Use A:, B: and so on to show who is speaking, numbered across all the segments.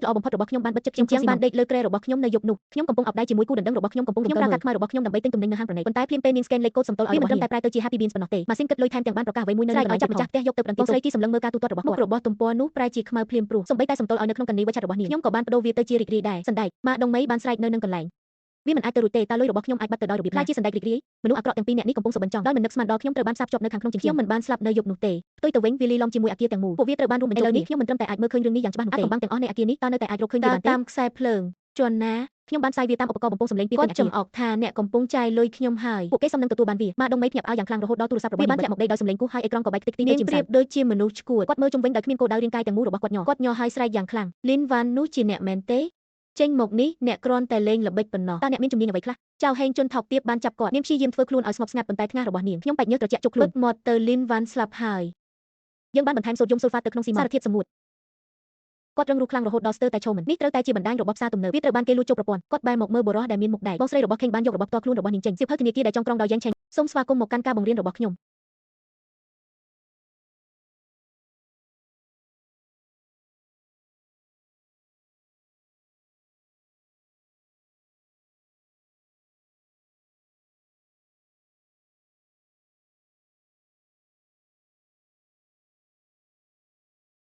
A: ល្អបំផុតរបស់ខ្ញុំបានបិទចិត្តជាងបានដេកលើគ្រែរបស់ខ្ញុំនៅយប់នោះខ្ញុំកំពុងអបដៃជាមួយគូដណ្ដឹងរបស់ខ្ញុំកំពុងខ្ញុំប្រើកាតខ្មៅរបស់ខ្ញុំដើម្បីទិញទំនិញនៅហាងប្រណីប៉ុន្តែភ្លាមពេលនាង scan លេខកូដសំទល់ឲ្យរបស់នាងតែប្រែទៅជា Happy Beans ប៉ុណ្ណោះទេម៉ាស៊ីនគិតលុយថែមទាំងបានប្រកាសអ្វីមួយនៅក្នុងកន្លែងចាប់ម្ចាស់ផ្ទះយកទៅប្រន្ទាបងស្រីគីសម្លឹងមើលការទូទាត់របស់គាត់មុខរបស់ទំព័រនោះប្រែជាខ្មៅភ្លាមព្រោះសំបីតែសំទល់ឲ្យនៅក្នុងកន្នីវឆាត់របស់នាងខ្ញុំក៏បានបដូរវាទៅជារីករាយដែរសណ្ដែកម៉ាដងមីបានស្រែកនៅនឹងកន្លែងវាមិនអាចទៅរួចទេតើលុយរបស់ខ្ញុំអាចបាត់ទៅដោយរបៀបណាខ្លាចជាសណ្ដែករីករាយមនុស្សអាក្រក់ទាំងពីរនាក់នេះកំពុងសបិនចង់ដោយមិននឹកស្មានដល់ខ្ញុំត្រូវបានសាបជាប់នៅខាងក្នុងជាងខ្ញុំមិនបានស្លាប់នៅយប់នោះទេផ្ទុយទៅវិញវាលីឡំជាមួយអាគារទាំងមូលពួកវាត្រូវបានរួមបញ្ចូលនេះខ្ញុំមិនត្រឹមតែអាចមើលឃើញរឿងនេះយ៉ាងច្បាស់នោះទេកំបាំងទាំងអស់នៃអាគារនេះតើនៅតែអាចរកឃើញវាបានទេតាមខ្សែភ្លើងជាន់ណាខ្ញុំបានផ្សាយវាតាមឧបករណ៍បំពងសំឡេងពីគាត់ចំអកថាអ្នកកំពុងចាយលុយខ្ញុំហើយពួកគេសំនឹងទទួលបានវាម៉ាដងមីភ្ញាក់ឲ្យយ៉ាងខ្លាំងរហូតដល់ទូរស័ព្ទរបស់វាបានធ្លាក់មកដីដោយសំឡេងគូសហើយអេក្រង់ក៏បែកខ្ទេចខ្ទីទៅជាម្សៅប្រៀបដូចជាមនុស្សឈួតគាត់មើលជុំវិញដោយគ្មានគោលដៅរាងកាយទាំងមូលរបស់គាត់ញ័រហើយស្រែកយ៉ាងខ្លាំងលីនវ៉ាន់នោះជាអ្នកមែនទេចេញមកនេះអ្នកគ្រាន់តែលេងល្បិចប៉ុណ្ណោះតើអ្នកមានជំនាញអ្វីខ្លះចៅហេងជន់ថោកទាបបានចាប់គាត់នាងព្យាយាមធ្វើខ្លួនឲ្យស្ងប់ស្ងាត់ប៉ុន្តែថ្ងាសរបស់នាងខ្ញុំបែកញើសត្រជាក់ជុកខ្លួនបិទមាត់ទៅលីនវ៉ាន់ស្លាប់ហើយយើងបានបន្ថែមសូដ្យូមស៊ុលហ្វាតទៅក្នុងស៊ីម៉ង់សារធាតុសម្ងួតគាត់រឹងរូសខ្លាំងរហូតដល់ស្ទើរតែឈោមិននេះត្រូវតែជាបណ្ដាញរបស់ផ្សារទំនើបវាត្រូវបានគេលួចចូលប្រព័ន្ធគាត់បែរមកមើលបុរសដែលមានមុខដែកបងស្រីរបស់ខេងបានយករបស់ផ្ទាល់ខ្លួនរបស់នាងចេញសៀវភៅធនាគារដែលចងក្រងដោយយ៉ែងឆេងសូមស្វាគមន៍មកកាន់ការបង្រៀនរបស់ខ្ញុ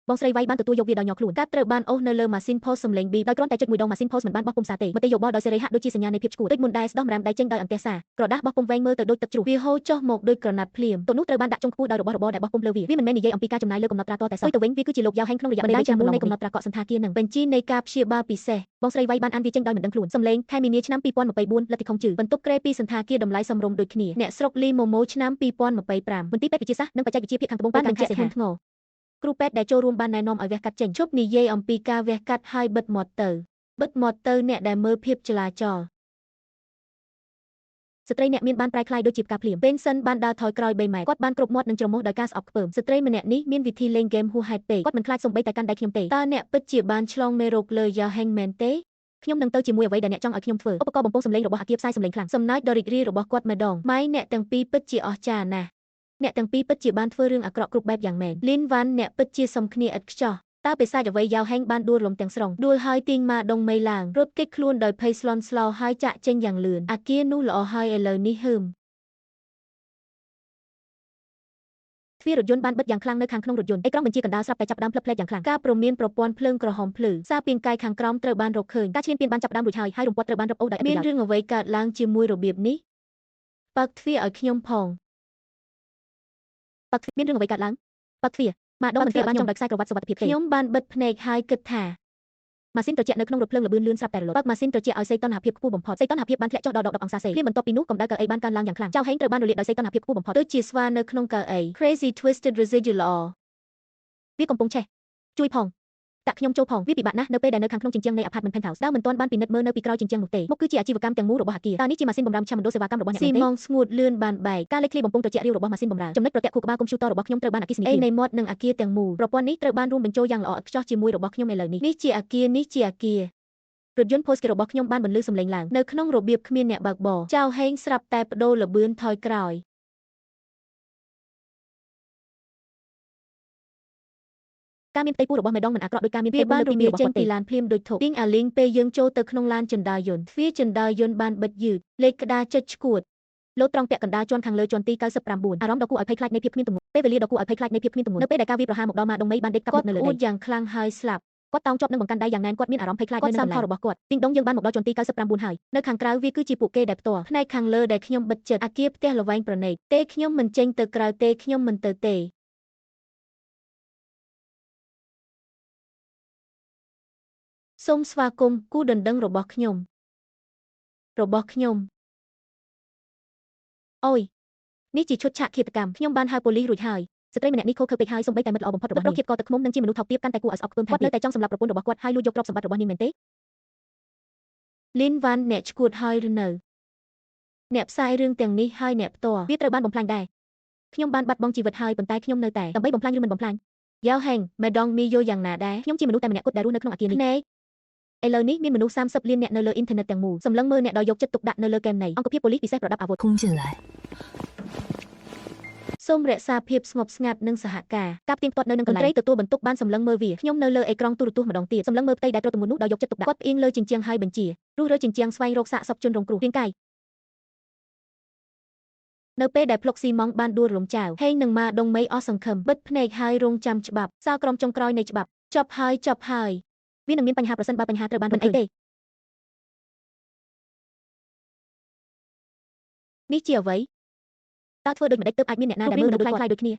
A: ំបងស្រីវាយបានទទួលយកវាដោយញ័រខ្លួនកាត់ត្រូវបានអូសនៅលើម៉ាស៊ីន post សំឡេង beep ដោយគ្រាន់តែចុចមួយដងម៉ាស៊ីន post មិនបានបោះពុម្ពសារទេមតិយោបល់ដោយសេរីហាក់ដូចជាសញ្ញានៃភាពឆ្កួតដូចមុនដែលស្ដោះម្រាមដៃចេញដោយអន្ទះសារក្រដាស់បោះពុម្ពវែងមើលទៅដូចទឹកជ្រោះវាហូរចុះមកដូចក្រណាត់ភ្លាមទូនោះត្រូវបានដាក់ចុងខ្ពស់ដោយរបស់របរដែលបោះពុម្ពលើវាមិនមែននិយាយអំពីការចំណាយលើកំណត់ត្រាតតែសោះទៅវិញវាគឺជាលោកយ៉ាវហេងក្នុងរយៈពេលចាំមុននៃកំណត់ត្រាកក់សន្តាគារនឹងបញ្ជីនៃការព្យាបាលពិសេសបងស្រីវាយបានអានវាចេញដោយមិនដឹងខ្លួនសំឡេងខែមីនាឆ្នាំ2024លទ្ធិខុងជឺបន្ទប់ក្រែពីសន្តាគារតម្លៃសមរម្យដូចគ្នាអ្នកស្រុកលីម៉ូម៉ូឆ្នាំ2025មន្ទីរពេទ្យវិទ្យាសាស្ត្រនិងបច្ចេកវិទ្យាភាគខាងត្បូងបានបញ្ជាក់ធ្ងន់ធ្ងរគ្រូពេទ្យដែលចូលរួមបានណែនាំឲ្យវះកាត់ចេញឈប់និយាយអំពីការវះកាត់ហើយបិទមាត់ទៅអ្នកដែលមើលភាពចលាចលស្ត្រីអ្នកមានបានប្រែក្លាយដូចជាផ្កាភ្លៀងពេលសិនបានដើរថយក្រោយ3ម៉ែត្រគាត់បានគ្រប់មាត់និងច្រមុះដោយការស្អប់ខ្ពើមស្ត្រីម្នាក់នេះមានវិធីលេងហ្គេមហួសហេតុពេកគាត់មិនខ្លាចសូម្បីតែកាន់ដៃខ្ញុំទេតើអ្នកពិតជាបានឆ្លងមេរោគលើយ៉ាហេងមែនទេខ្ញុំនឹងទៅជាមួយអ្វីដែលអ្នកចង់ឲ្យខ្ញុំធ្វើឧបករណ៍បំពងសំឡេងរបស់អាគារផ្សាយសំឡេងខ្លាំងសំណើចដ៏រីករាយរបស់គាត់ម្ដងម៉ៃអ្នកទាំងពីរពិតជាអស្ចារ្យណាស់អ្នកទាំងពីរពិតជាបានធ្វើរឿងអាក្រក់គ្រប់បែបយ៉ាងមែនលីនវ៉ាន់អ្នកពិតជាសុំគ្នាឥតខ្ចោះតើបិសាចអ្វីយ៉ាវហេងបានដួលរំទាំងស្រុងដួលហើយទាញម៉ាដងមីឡើងរត់គេចខ្លួនដោយភ័យស្លន់ស្លោហើយចាក់ចេញយ៉ាងលឿនអាគារនោះល្អហើយឥឡូវនេះហឺមទ្វាររថយន្តបានបិទយ៉ាងខ្លាំងនៅខាងក្នុងរថយន្តអេក្រង់បញ្ជាកណ្ដាលស្រាប់តែចាប់ផ្ដើមភ្លឹបភ្លែតយ៉ាងខ្លាំងការព្រមានប្រព័ន្ធភ្លើងក្រហមភ្លឺសារពាង្គកាយខាងក្រោមត្រូវបានរកឃើញការឈ្លានពានបានចាប់ផ្ដើមរួចហើយរំពាត់ត្រូវបានរឹបអូសដោយមានរឿងអ្វីកើតឡើងជាមួយរបៀបនេះបើកទ្វារឲ្យខ្ញុំផងបើកមានរឿងអ្វីកើតឡើងបើកទ្វារម៉ាដងមិនទាន់បានចង់ដោយខ្សែក្រវ៉ាត់សុវត្ថិភាពទេខ្ញុំបានបិទភ្នែកហើយគិតថាម៉ាស៊ីនត្រជាក់នៅក្នុងរថភ្លើងលបឿនលឿនស្រាប់តែរលត់បើកម៉ាស៊ីនត្រជាក់ឲ្យសីតុណ្ហភាពខ្ពស់បំផុតសីតុណ្ហភាពបានធ្លាក់ចុះដល់10អង្សាសេភ្លាមបន្ទាប់ពីនោះកម្ដៅកៅអីបានកើនឡើងយ៉ាងខ្លាំងចៅហេងត្រូវបានរលាកដោយសីតុណ្ហភាពខ្ពស់បំផុតដូចជាស្វានៅក្នុងកៅអី Crazy Twisted Residual វាកំពុងឆេះជួយផងតាក់ខ្ញុំចូលផងវាពិបាកណាស់នៅពេលដែលនៅខាងក្នុងជញ្ជាំងនៃ apartment penthouse ដើមមិនទាន់បានពិនិត្យមើលនៅពីក្រោយជញ្ជាំងនោះទេមុខគឺជាអាជីវកម្មទាំងមូលរបស់អគារតើនេះជាម៉ាស៊ីនបម្រើមជ្ឈមណ្ឌលសេវាកម្មរបស់អ្នកទេស៊ីម៉ងស្ងួតលឿនបានបែកការលេចធ្លាយបំពង់ត្រជាក់រាវរបស់ម៉ាស៊ីនបម្រើចំណុចប្រទាក់ខួរក្បាលកុំព្យូទ័ររបស់ខ្ញុំត្រូវបានអគ្គិសនីអេនៃមាត់និងអគារទាំងមូលប្រព័ន្ធនេះត្រូវបានរួមបញ្ចូលយ៉ាងល្អឥតខ្ចោះជាមួយរបស់ខ្ញុំឥឡូវនេះជាអគាររថយន្ត Porsche របស់ខ្ញុំបានបន្លឺសំឡេងឡើងនៅក្នុងរបៀបគ្មានអ្នកបើកបរចៅហេងស្រាប់តែបដូរល្បឿនថយក្រោយការមានផ្ទៃពោះរបស់មេដងមិនអាក្រក់ដោយការមានផ្ទៃពោះលើពីមានរបស់គាត់ទេឡានភ្លាមដូចធប់ទីងអាលីងពេលយើងចូលទៅក្នុងឡានចិន្តាយន្តទ្វារចិន្តាយន្តបានបិទយឺតលេខក្តារចុចឈួតលោតត្រង់ពាក់កណ្ដាលជាន់ខាងលើជាន់ទី99អារម្មណ៍ដ៏គួរឲ្យភ័យខ្លាចនៃភាពគ្មានទំនួលពេលវេលាដ៏គួរឲ្យភ័យខ្លាចនៃភាពគ្មានទំនួលនៅពេលដែលការវាយប្រហារមកដល់ម៉ាដងមីបានដេកកាប់នៅលើដីគាត់អួតយ៉ាងខ្លាំងហើយស្លាប់គាត់តោងជាប់នឹងបង្កាន់ដៃយ៉ាងណែនគាត់មានអារម្មណ៍ភ័យខ្លាចនៅនឹងរបស់គាត់ទីងដងយើងបានមកដល់ជាន់ទី99ហើយនៅខាងក្រៅវាគឺជាពួកគេដែលផ្ទាល់ផ្នែកខាងលើដែលខ្ញុំបិទចិត្តអាគារផ្ទះល្វែងប្រណីតទេខ្ញុំមិនចេញទៅក្រៅទេខ្ញុំមិនទៅទេសូមស្វាគមន៍គូដណ្ដឹងរបស់ខ្ញុំអូយនេះជាឈុតឆាកឃាតកម្មខ្ញុំបានហៅប៉ូលីសរួចហើយស្ត្រីម្នាក់នេះខុសខើពេកហើយសូម្បីតែមិត្តល្អបំផុតរបស់នាងភាពកទឹកឃ្មុំនិងជាមនុស្សថោកទាបកាន់តែគួរឲ្យស្អប់ខ្ពើមគាត់នៅតែចង់សម្លាប់ប្រពន្ធរបស់គាត់ហើយលួចយកទ្រព្យសម្បត្តិរបស់នាងមែនទេលីនវ៉ាន់អ្នកឈួតហើយឬនៅអ្នកផ្សាយរឿងទាំងនេះហើយអ្នកផ្ទាល់វាត្រូវបានបំផ្លាញដែរខ្ញុំបានបាត់បង់ជីវិតហើយប៉ុន្តែខ្ញុំនៅតែដើម្បីបំផ្លាញឬមិនបំផ្លាញយ៉ាវហេងម៉េដងមីយោយ៉ាងណាដែរខ្ញុំជាមនុស្សតែម្នាក់គត់ដែលរស់នៅក្នុងអគារនេះឥឡូវនេះមានមនុស្ស30លានអ្នកនៅលើអ៊ីនធឺណិតទាំងមូលសម្លឹងមើលអ្នកដោយយកចិត្តទុកដាក់នៅលើហ្គេមនេះអង្គភាពប៉ូលីសពិសេសប្រដាប់អាវុធ សូមរក្សាភាពស្ងប់ស្ងាត់និងសហការការផ្ទៀងផ្ទាត់នៅនឹងកន្លែងត្រីទទួលបន្ទុកបានសម្លឹងមើលវាខ្ញុំនៅលើអេក្រង់ទូរទស្សន៍ម្ដងទៀតសម្លឹងមើលផ្ទៃដែលត្រូវទម្ងន់នោះដោយយកចិត្តទុកដាក់គាត់ផ្អៀងលើជញ្ជាំងហើយបញ្ជារុះរើជញ្ជាំងស្វែងរកសាកសពជនរងគ្រោះរាងកាយនៅពេលដែលភ្លុកស៊ីម៉ង់បានដួលរំចាវហេងនិងម៉ាដុងមេអស់សង្ឃឹមបិទភ្នែកហើយរងចាំច្បាប់សាលក្រមចុងក្រោយនៃច្បាប់ចប់ហើយវានឹងមានបញ្ហាប្រសិនបើបញ្ហាត្រូវបានរកឃើញទេនេះជាអ្វីតើធ្វើដូចម្ដេចទើបអាចមានអ្នកណាដែលមើលមនុស្សខ្លាំងៗដូចគ្នា